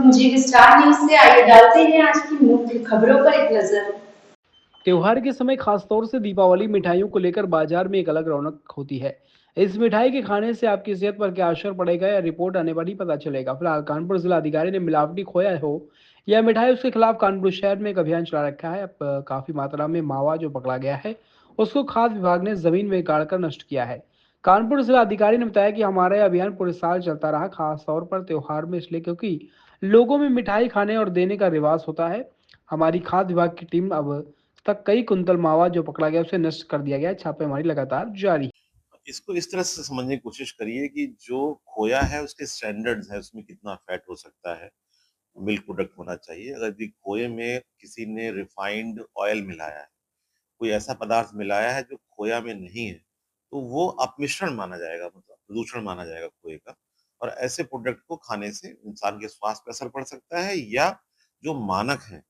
जी, star news से आइए डालते हैं आज की मुख्य खबरों पर एक नजर। त्योहार के समय खासतौर से दीपावली मिठाइयों को लेकर बाजार में एक अलग रौनक होती है। इस मिठाई के खाने से आपकी सेहत पर क्या असर पड़ेगा या रिपोर्ट आने पर ही पता चलेगा। फिलहाल कानपुर जिला अधिकारी ने मिलावटी खोया हो या मिठाई उसके खिलाफ कानपुर शहर में एक अभियान चला रखा है। अब काफी मात्रा में मावा जो पकड़ा गया है उसको खाद्य विभाग ने जमीन में गाड़कर नष्ट किया है। कानपुर जिला अधिकारी ने बताया कि हमारा यह अभियान पूरे साल चलता रहा, खास तौर पर त्योहार में, इसलिए क्योंकि लोगों में मिठाई खाने और देने का रिवाज होता है। हमारी खाद्य विभाग की टीम अब तक कई कुंतल मावा जो पकड़ा गया उसे नष्ट कर दिया गया है। छापेमारी लगातार जारी है। इसको इस तरह से समझने की कोशिश करिए कि जो खोया है उसके स्टैंडर्ड्स है, उसमें कितना फैट हो सकता है, मिल्क प्रोडक्ट होना चाहिए। अगर यदि खोए में किसी ने रिफाइंड ऑयल मिलाया है, कोई ऐसा पदार्थ मिलाया है जो खोया में नहीं है, तो वो अपमिश्रण माना जाएगा, मतलब प्रदूषण माना जाएगा खोए का। और ऐसे प्रोडक्ट को खाने से इंसान के स्वास्थ्य पे असर पड़ सकता है या जो मानक है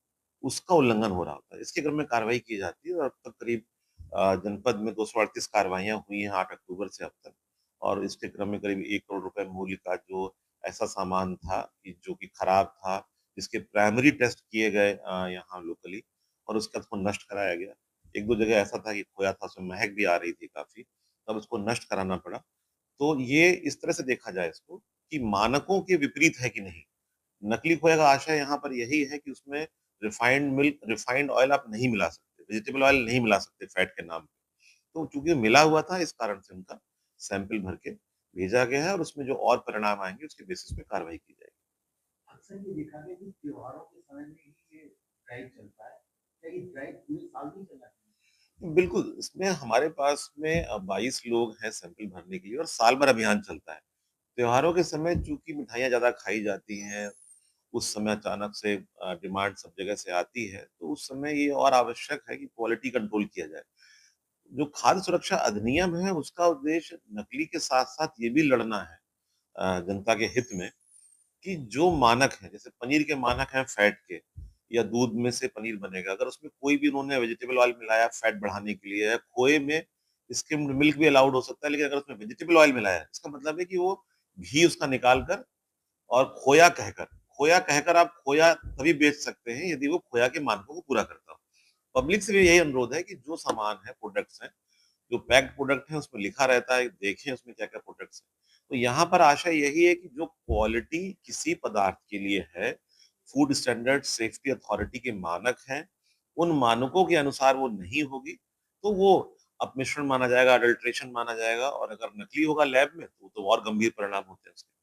उसका उल्लंघन हो रहा होता है। इसके क्रम में कार्रवाई की जाती है और अब तक करीब जनपद में 238 कार्रवाइयाँ हुई हैं 8 अक्टूबर से अब तक। और इसके क्रम में करीब 1 करोड़ रुपए मूल्य का जो ऐसा सामान था कि जो कि खराब था, जिसके प्राइमरी टेस्ट किए गए यहाँ लोकली, और उसके बाद उसको नष्ट कराया गया। 1-2 जगह ऐसा था कि खोया था, उसमें महक भी आ रही थी काफ़ी, तब उसको नष्ट कराना पड़ा। तो ये इस तरह से देखा जाए इसको कि मानकों के विपरीत है कि नहीं। नकली खोए का आशय यहाँ पर यही है कि उसमें रिफाइंड ऑयल आप नहीं मिला सकते, वेजिटेबल ऑयल नहीं मिला सकते फैट के नाम पे। तो चूँकि मिला हुआ था, इस कारण से उनका सैंपल भर के भेजा गया है और उसमें जो और परिणाम आएँगे उसके बेसिस पे कार्रवाई की जाएगी। अक्सर ये देखा गया कि त्योहारों के समय में ही ये ड्राइव चलता है। क्या ये ड्राइव पूरे साल नहीं चलना चाहिए? बिल्कुल, इसमें हमारे पास में 22 लोग हैं सैंपल भरने के लिए और साल भर अभियान चलता है। त्योहारों के समय चूँकि मिठाइयाँ ज़्यादा खाई जाती हैं, उस समय अचानक से डिमांड सब जगह से आती है, तो उस समय ये और आवश्यक है कि क्वालिटी कंट्रोल किया जाए। जो खाद्य सुरक्षा अधिनियम है, उसका उद्देश्य नकली के साथ-साथ ये भी लड़ना है जनता के हित में कि जो मानक हैं, जैसे पनीर के मानक हैं फैट के या दूध में से पनीर बनेगा, अगर उसमें कोई भी उन्होंने वेजिटेबल ऑयल मिलाया फैट बढ़ाने के लिए, या खोए में स्किम्ड मिल्क भी अलाउड हो सकता है, लेकिन अगर उसमें वेजिटेबल ऑयल मिलाया है, इसका मतलब है कि वो घी उसका निकाल कर और खोया कहकर आप खोया तभी बेच सकते हैं यदि वो खोया के मानकों को पूरा करता हो। पब्लिक से भी यही अनुरोध है कि जो सामान है, प्रोडक्ट्स हैं, जो पैक्ड प्रोडक्ट है उसमें लिखा रहता है, देखें उसमें क्या-क्या प्रोडक्ट्स हैं। तो यहाँ पर आशा यही है कि जो क्वालिटी किसी पदार्थ के लिए है, फूड स्टैंडर्ड सेफ्टी अथॉरिटी के मानक हैं, उन मानकों के अनुसार वो नहीं होगी, तो वो अपमिश्रण माना जाएगा, अडल्ट्रेशन माना जाएगा, और अगर नकली होगा लैब में, तो और गंभीर परिणाम होते हैं उसके।